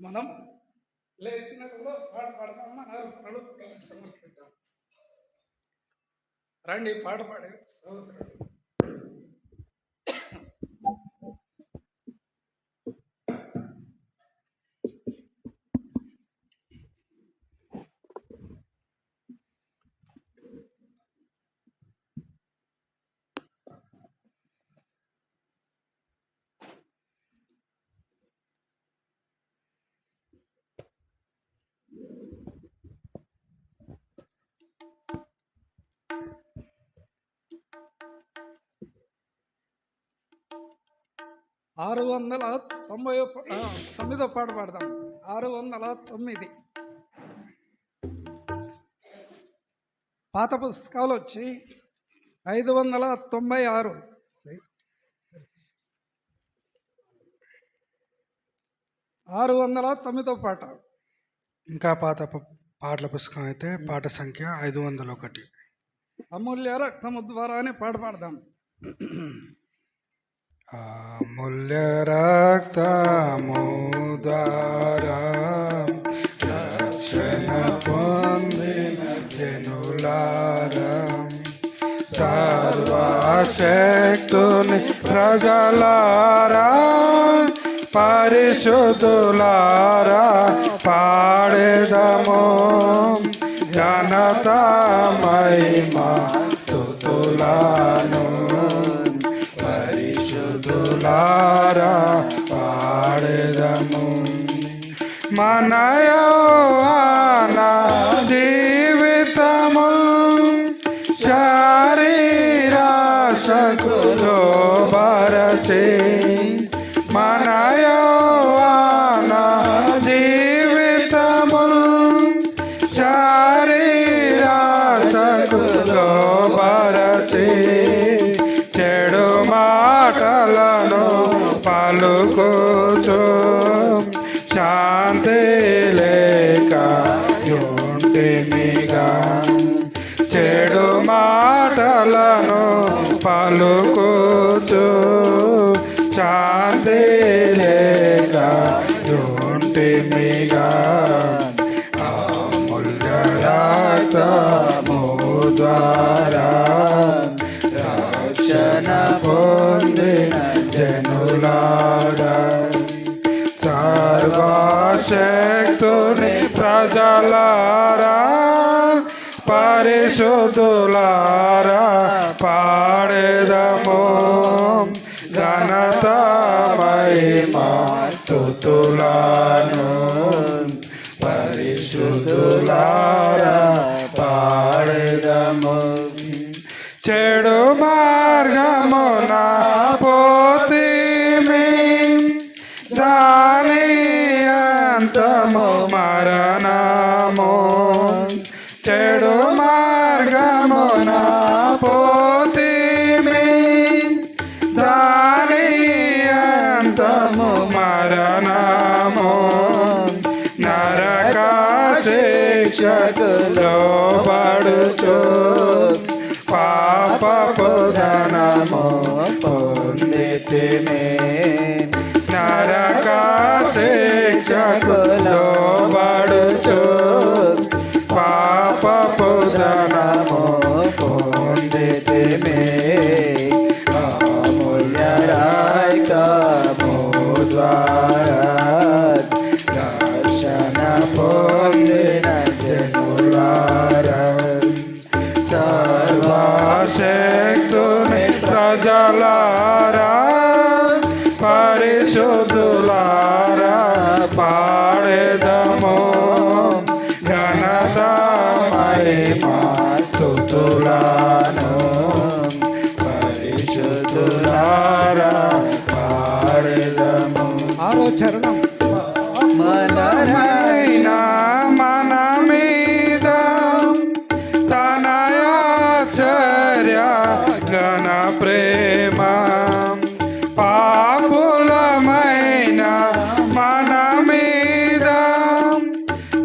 మనం లేచినప్పుడు పాట పాడదామా? అర్పణలు సమర్పిద్దాం. రండి పాట పాడే సహోదరుడు. ఆరు 699 పాట పాడదాం. 609. పాత పుస్తకాలు వచ్చి 596. 609 పాట. ఇంకా పాత పాటల పుస్తకం అయితే పాట సంఖ్య 501. అమూల్య రక్తము ద్వారా అనే పాట పాడదాం. అమూల్య రక్తము ద్వారా రక్షణ పొందిన జనులారా, సర్వశక్తుని ప్రజలారా, పరిశుద్ధులారా, పాడేదము ఘనత మహిమా స్తుతులను. పరిశుద్ధులారా పాడేదము మన యెహోవాన జీవితము శరీరాశకు లోబరచి. మన యెహోవాన జీవితము శరీరాశకు లోబరచి. చెడు మాటలను పలుకుచు శాంతి లేక యుంటిమిగా. చెడు మాటలను పలుకుచు శాంతి లేక యుంటిమిగా. అమూల్య రక్తము ద్వారా రక్షణ పొందిన జనులారా, సర్వశక్తుని ప్రజలారా, పరిశుద్ధులారా, పాడేదము ఘనత మహిమా స్తుతులను. పరిశుద్ధులారా పాడేదము. చెడు మార్గమున పోతిమి, దాని అంతము మరణము. చెడు మార్గమున పోతిమి, దాని అంతము మరణము. నరక శిక్షకు లోబడుచు పాపపు ధనము పొందితిమి. నరక శిక్షకు లోబడుచు పాపపు ధనము పొందితిమి. అమూల్య రక్తము ద్వారా రక్షణ పొందిన జనులారా, సర్వశక్తుని ప్రజలారా, పరిశుద్ధులారా, పాడేదము ఘనత మహిమా స్తుతులను. పరిశుద్ధులారా పాడేదము. ఆరో చరణం. మనమైనా మన మీద తన ఆశ్చర్య ఘన ప్రేమ, పాపులమైన మన మీద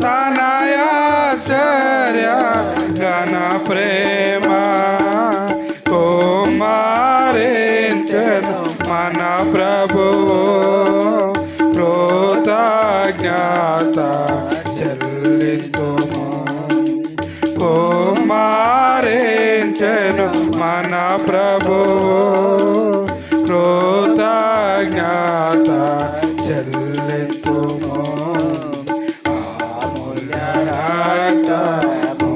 తన ఆశ్చర్య ఘన ప్రేమ కుమారించెను మన ప్రభువు కృతజ్ఞ మన ప్రభువు కృతజ్ఞత చెల్లింతుము. అమూల్య రక్తము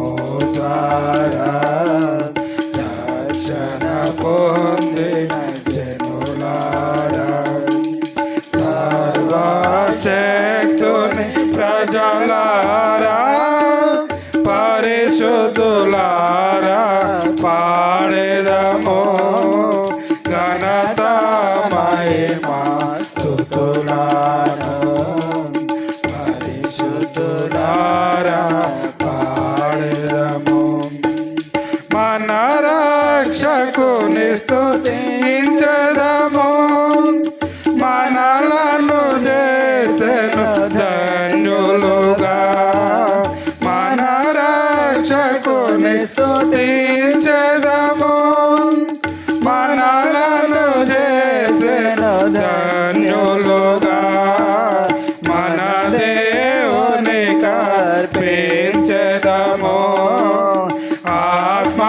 ద్వారా రక్షణ పొందిన జనులారా, సర్వశక్తుని ప్రజలారా, పరిశుద్ధులారా, పాడెదము ఘనత మహిమా స్తుతులను. పరిశుద్ధులారా, పాడెదము మన రక్షకుని స్తుతించెదము. మనలను చేసెను ధన్యులుగా, మన రక్షకుని స్తుతించెదము. మనలను చేసెను ధన్యులుగా, మన దేవుని కర్పించెదము. ఆత్మ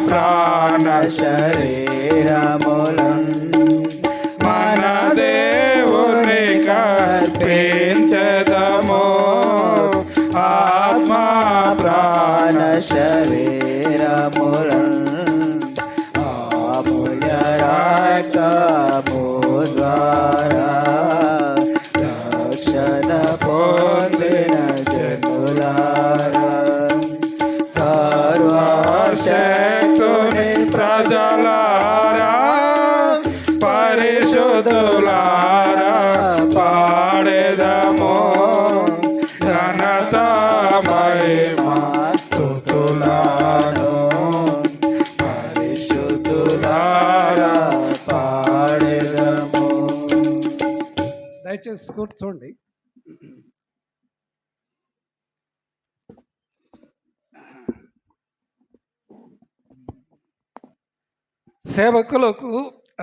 ప్రాణ శరీరములను మన దేవుని కర్పించెదము. ఆత్మ ప్రాణ శరీరములను అమూల్య రక్తము ద్వారా రక్షణ పొందిన జనులారా, సర్వశక్తుని ప్రజలారా, పరిశుద్ధులారా, పాడెదము ఘనత మహిమా స్తుతులను. పరిశుద్ధులారా, పాడెదము. దయచేసి కూర్చోండి. సేవకులకు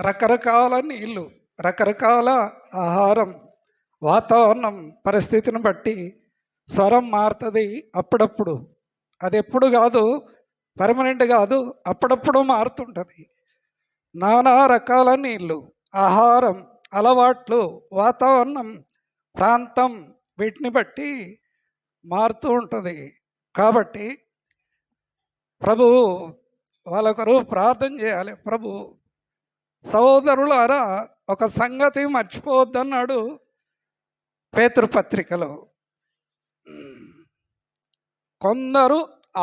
రకరకాల నీళ్ళు, రకరకాల ఆహారం, వాతావరణం పరిస్థితిని బట్టి స్వరం మారుతుంది. అప్పుడప్పుడు, అది ఎప్పుడు కాదు, పర్మనెంట్ కాదు, అప్పుడప్పుడు మారుతుంటుంది. నానా రకాల నీళ్ళు, ఆహారం, అలవాట్లు, వాతావరణం, ప్రాంతం, వీటిని బట్టి మారుతూ ఉంటుంది. కాబట్టి ప్రభువు వాళ్ళొకరు ప్రార్థన చేయాలి. ప్రభు సహోదరులారా, ఒక సంగతి మర్చిపోవద్దన్నాడు పేతురుపత్రికలో. కొందరు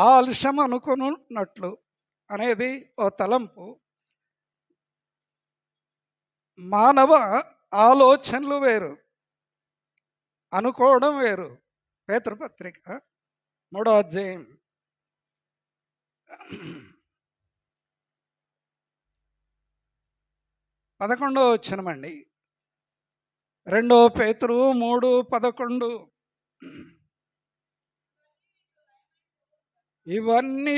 ఆలస్యం అనుకున్నట్లు అనేది ఓ తలంపు. మానవ ఆలోచనలు వేరు, అనుకోవడం వేరు. పేతురుపత్రిక 3వ అధ్యాయం 11వ వచనమండి. 2 పేతురు 3:11. ఇవన్నీ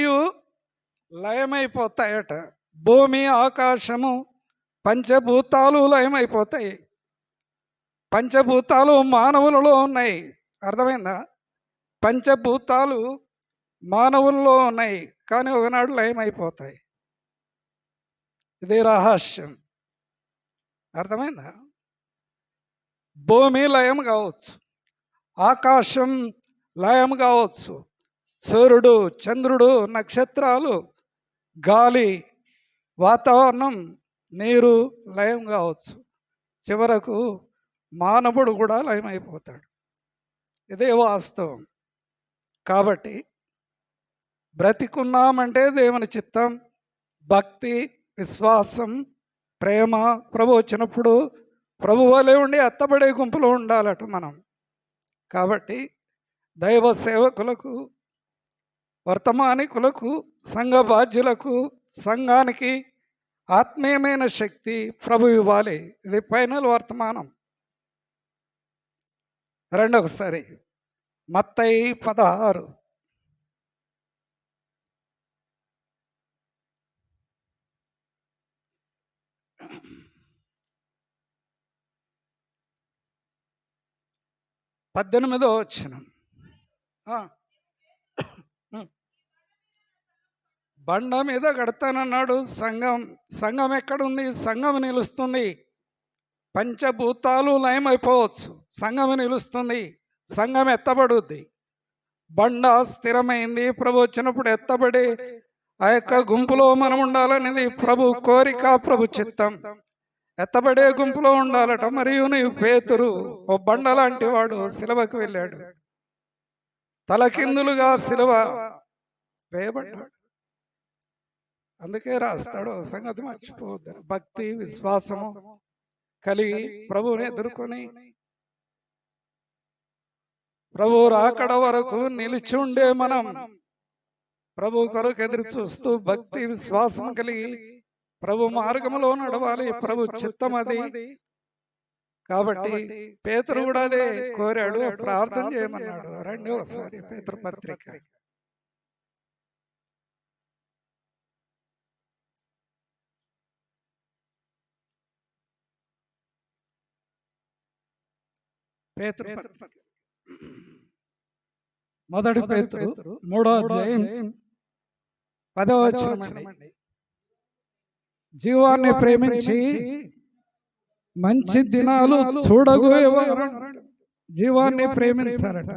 లయమైపోతాయట. భూమి, ఆకాశము, పంచభూతాలు లయమైపోతాయి. పంచభూతాలు మానవులలో ఉన్నాయి. అర్థమైందా? పంచభూతాలు మానవుల్లో ఉన్నాయి, కానీ ఒకనాడు లయమైపోతాయి. ఇది రహస్యం. అర్థమైందా? భూమి లయం కావచ్చు, ఆకాశం లయం కావచ్చు, సూర్యుడు, చంద్రుడు, నక్షత్రాలు, గాలి, వాతావరణం, నీరు లయం కావచ్చు. చివరకు మానవుడు కూడా లయమైపోతాడు. ఇదే వాస్తవం. కాబట్టి బ్రతికున్నామంటే దేవుని చిత్తం, భక్తి, విశ్వాసం, ప్రేమ. ప్రభు వచ్చినప్పుడు ప్రభు వలె ఉండి ఎత్తబడే గుంపులో ఉండాలట మనం. కాబట్టి దైవ సేవకులకు, వర్తమానికులకు, సంఘ బాధ్యులకు, సంఘానికి ఆత్మీయమైన శక్తి ప్రభు ఇవ్వాలి. ఇది ఫైనల్ వర్తమానం. రెండొకసారి మత్తయి 16. పద్దెనిమిదో వచనం. బండ మీద కడతానన్నాడు. సంఘం ఎక్కడుంది? సంఘం నిలుస్తుంది. పంచభూతాలు లయమైపోవచ్చు, సంఘం నిలుస్తుంది, సంఘం ఎత్తబడుద్ది. బండ స్థిరమైంది. ప్రభు వచ్చినప్పుడు ఎత్తబడి ఆ యొక్క గుంపులో మనం ఉండాలనేది ప్రభు కోరిక, ప్రభు చిత్తం. ఎత్తబడే గుంపులో ఉండాలట. మరియు పేతురు ఓ బండ లాంటి వాడు సిలువకు వెళ్ళాడు. తలకిందులుగా సిలువ వేయబడ్డాడు. అందుకే రాస్తాడు, సంగతి మర్చిపోవద్దు. భక్తి విశ్వాసము కలిగి ప్రభువుని ఎదుర్కొని ప్రభు రాకడ వరకు నిలిచి ఉండే మనం ప్రభు కొరకు ఎదురు చూస్తూ భక్తి విశ్వాసం కలిగి ప్రభు మార్గంలో నడవాలి. ప్రభు చిత్తం అది. కాబట్టి పేతురు కూడా అదే కోరాడు, ప్రార్థన చేయమన్నాడు. రండి ఒకసారి పేతురు పత్రిక. పేతురు పత్రిక మొదటి పేతురు 3వ అధ్యాయం 10వ వచనం. జీవాన్ని ప్రేమించి మంచి దినాలు చూడగోయేవారు జీవాన్ని ప్రేమించారట.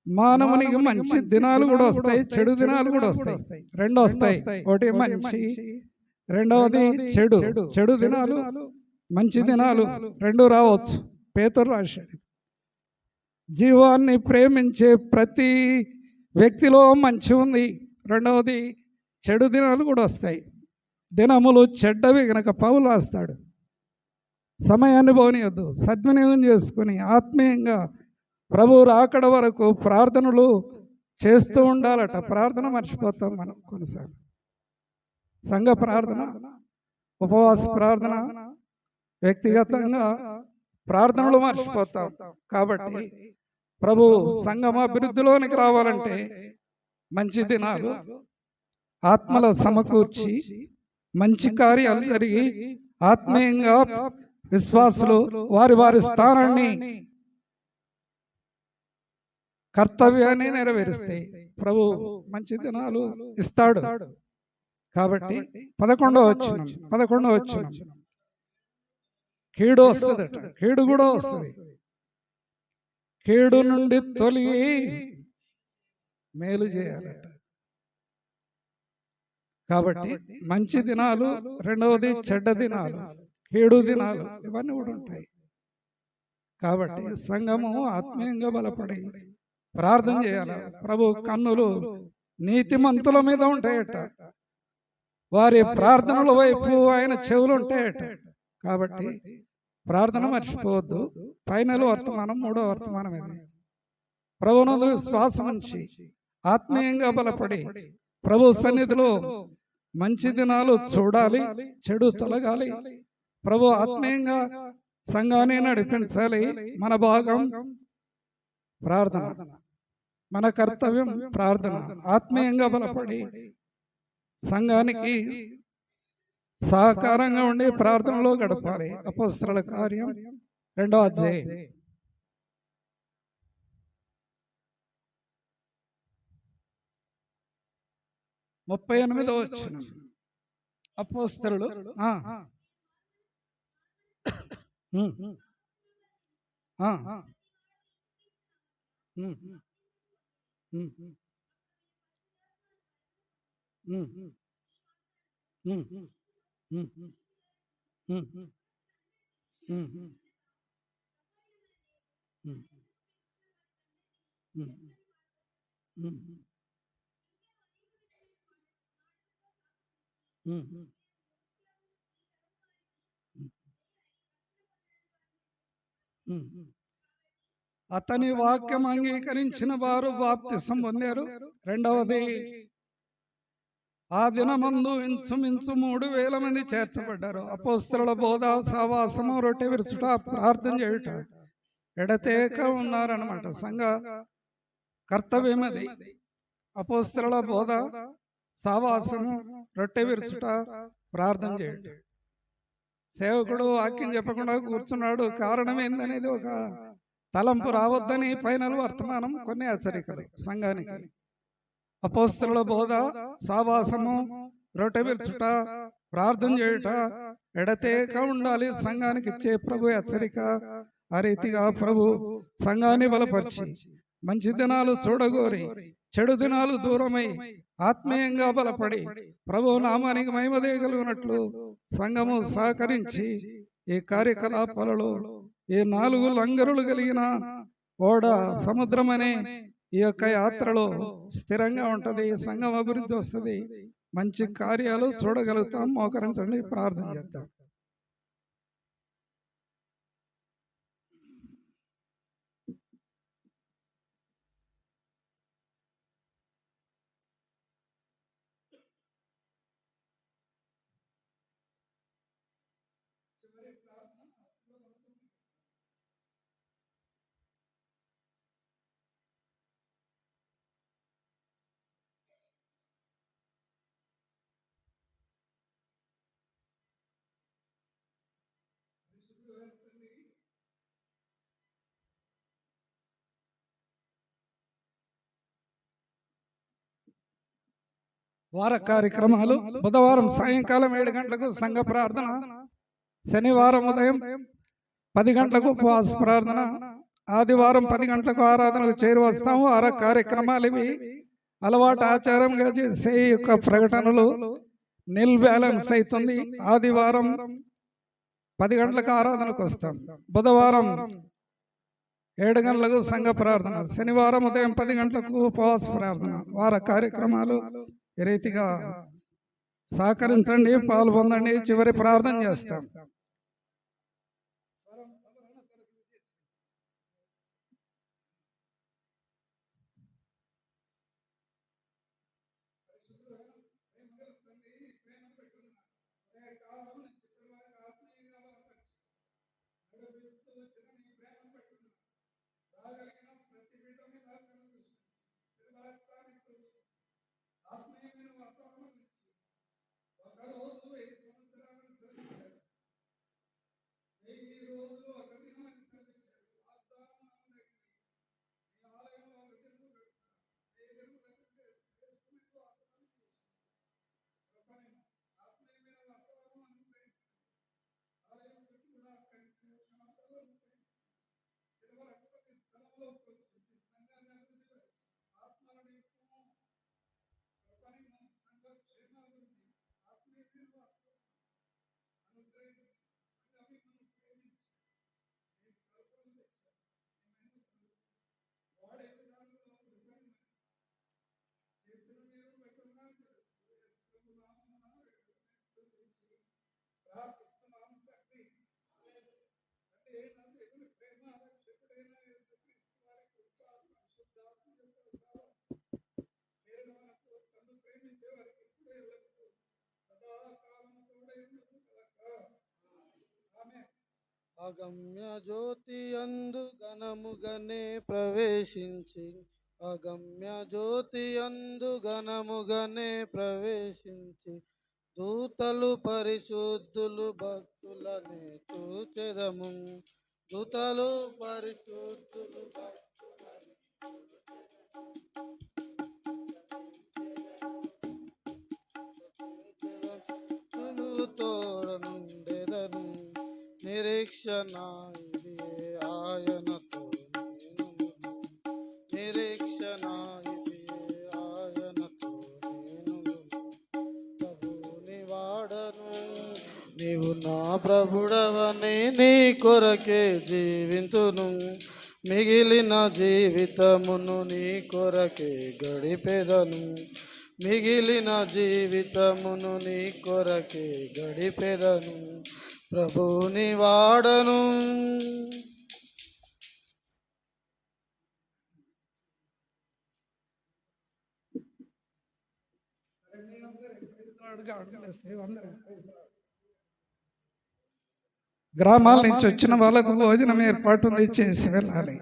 మానవునికి మంచి దినాలు కూడా వస్తాయి, చెడు దినాలు కూడా వస్తాయి. రెండు వస్తాయి. ఒకటి మంచి, రెండవది చెడు. చెడు దినాలు, మంచి దినాలు రెండు రావచ్చు. పేతురు రాశాడు. జీవాన్ని ప్రేమించే ప్రతి వ్యక్తిలో మంచి ఉంది. రెండవది చెడు దినాలు కూడా వస్తాయి. దినములు చెడ్డవి గనక పౌలు రాస్తాడు. సమయాన్ని పోనీయొద్దు, సద్వినియోగం చేసుకుని ఆత్మీయంగా ప్రభు రాకడ వరకు ప్రార్థనలు చేస్తూ ఉండాలట. ప్రార్థన మర్చిపోతాం మనం కొన్నిసార్లు. సంఘ ప్రార్థన, ఉపవాస ప్రార్థన, వ్యక్తిగతంగా ప్రార్థనలు మర్చిపోతాం. కాబట్టి ప్రభు సంఘం అభివృద్ధిలోనికి రావాలంటే మంచి దినాలు, ఆత్మల సమకూర్చి మంచి కార్యాలు జరిగి ఆత్మీయంగా విశ్వాసులు వారి వారి స్థానాన్ని, కర్తవ్యాన్ని నెరవేరుస్తాయి. ప్రభు మంచి దినాలు ఇస్తాడు. కాబట్టి 11వ వచనం కీడు వస్తుందట. కీడు కూడా వస్తుంది. కీడు నుండి తొలగి మేలు చేయాలట. కాబట్టి మంచి దినాలు, రెండవది చెడ్డ దినాలు, కీడు దినాలు, ఇవన్నీ కూడా ఉంటాయి. కాబట్టి సంఘము ఆత్మీయంగా బలపడి ప్రార్థన చేయాలి. ప్రభు కన్నులు నీతిమంతుల మీద ఉంటాయట. వారి ప్రార్థనల వైపు ఆయన చెవులు ఉంటాయట. కాబట్టి ప్రార్థన మర్చిపోవద్దు. ఫైనల్ వర్తమానం, 3వ వర్తమానం ఇది. ప్రభువునందు విశ్వాసం ఉంచి ఆత్మీయంగా బలపడి ప్రభు సన్నిధిలో మంచి దినాలు చూడాలి, చెడు తొలగాలి. ప్రభు ఆత్మీయంగా సంఘాన్ని నడిపించాలి. మన భాగం ప్రార్థన, మన కర్తవ్యం ప్రార్థన. ఆత్మీయంగా బలపడి సంఘానికి సహకారంగా ఉండి ప్రార్థనలో గడపాలి. అపోస్తలుల కార్యం 2వ అధ్యాయం 38వ వచనం. అపోస్తలులు అతని వాక్యం అంగీకరించిన వారు బాప్తిసం పొందారు. రెండవది, ఆ దినమందు ఇంచుమించు 3,000 మంది చేర్చబడ్డారు. అపోస్తలుల బోధ, సహవాసము, రొట్టె విరుచుట, ప్రార్థన చేయుట ఎడతేక ఉన్నారన్నమాట. సంఘ కర్తవ్యం అది. అపోస్తలుల బోధ, సహవాసము, రొట్టె విరుచుట, ప్రార్థన చేయుట. సేవకుడు వాక్యం చెప్పకుండా కూర్చున్నాడు, కారణం ఏందనేది ఒక తలంపు రావద్దని ఫైనల్ వర్తమానం, కొన్ని హెచ్చరికలు సంఘానికి. అపోస్తలుల బోధ, సావాసము, రొట్టె విరుచుట, ప్రార్థన చేయుట ఎడతేక ఉండాలి. సంఘానికి ఇచ్చే ప్రభు హెచ్చరిక. ఆ రీతిగా ప్రభు సంఘాన్ని బలపరిచి మంచి దినాలు చూడగోరి చెడు దినాలు దూరమై ఆత్మీయంగా బలపడి ప్రభు నామానికి మహిమదేయగలిగినట్లు సంఘము సహకరించి ఈ కార్యకలాపాలలో ఈ 4 లంగరులు కలిగిన ఓడ సముద్రమనే ఈ యొక్క యాత్రలో స్థిరంగా ఉంటది. సంఘం అభివృద్ధి వస్తుంది, మంచి కార్యాలు చూడగలుగుతాం. మోకరించండి, ప్రార్థన చేద్దాం. వార కార్యక్రమాలు: బుధవారం సాయంకాలం 7 గంటలకు సంఘ ప్రార్థన, శనివారం ఉదయం 10 గంటలకు ఉపవాస ప్రార్థన, ఆదివారం 10 గంటలకు ఆరాధనకు చేరి వస్తాము. వార కార్యక్రమాలు ఇవి. అలవాటు ఆచారంగా చేసే యొక్క ప్రకటనలు నిల్ బ్యాలెన్స్ అవుతుంది. ఆదివారం 10 గంటలకు ఆరాధనకు వస్తాం. బుధవారం 7 గంటలకు సంఘ ప్రార్థన, శనివారం ఉదయం 10 గంటలకు ఉపవాస ప్రార్థన. వార కార్యక్రమాలు ఈ రీతిగా సహకరించండి, పాల్పొందండి. చివరి ప్రార్థన చేస్తాం. అగమ్య జ్యోతి అందు ఘనముగనే ప్రవేశించి, అగమ్య జ్యోతి అందు ఘనముగనే ప్రవేశించి, దూతలు పరిశుద్ధులు భక్తులనే చూచెదము. దూతలు పరిశుద్ధులు తోడనుండెదను. నిరీక్షణ ఇది ఆయనతో, నిరీక్షణ ఇది ఆయనతో నేను ప్రభుని వాడను. నీవు నా ప్రభుడవని నీ కొరకే జీవింతును. మిగిలిన జీవితమును నీ కొరకే గడిపెదను. మిగిలిన జీవితమును నీ కొరకే గడిపెదను. ప్రభుని వాడను. గ్రామాల నుంచి వచ్చిన వాళ్ళకు భోజనం ఏర్పాటు ఉంది, చేసి వెళ్ళాలి.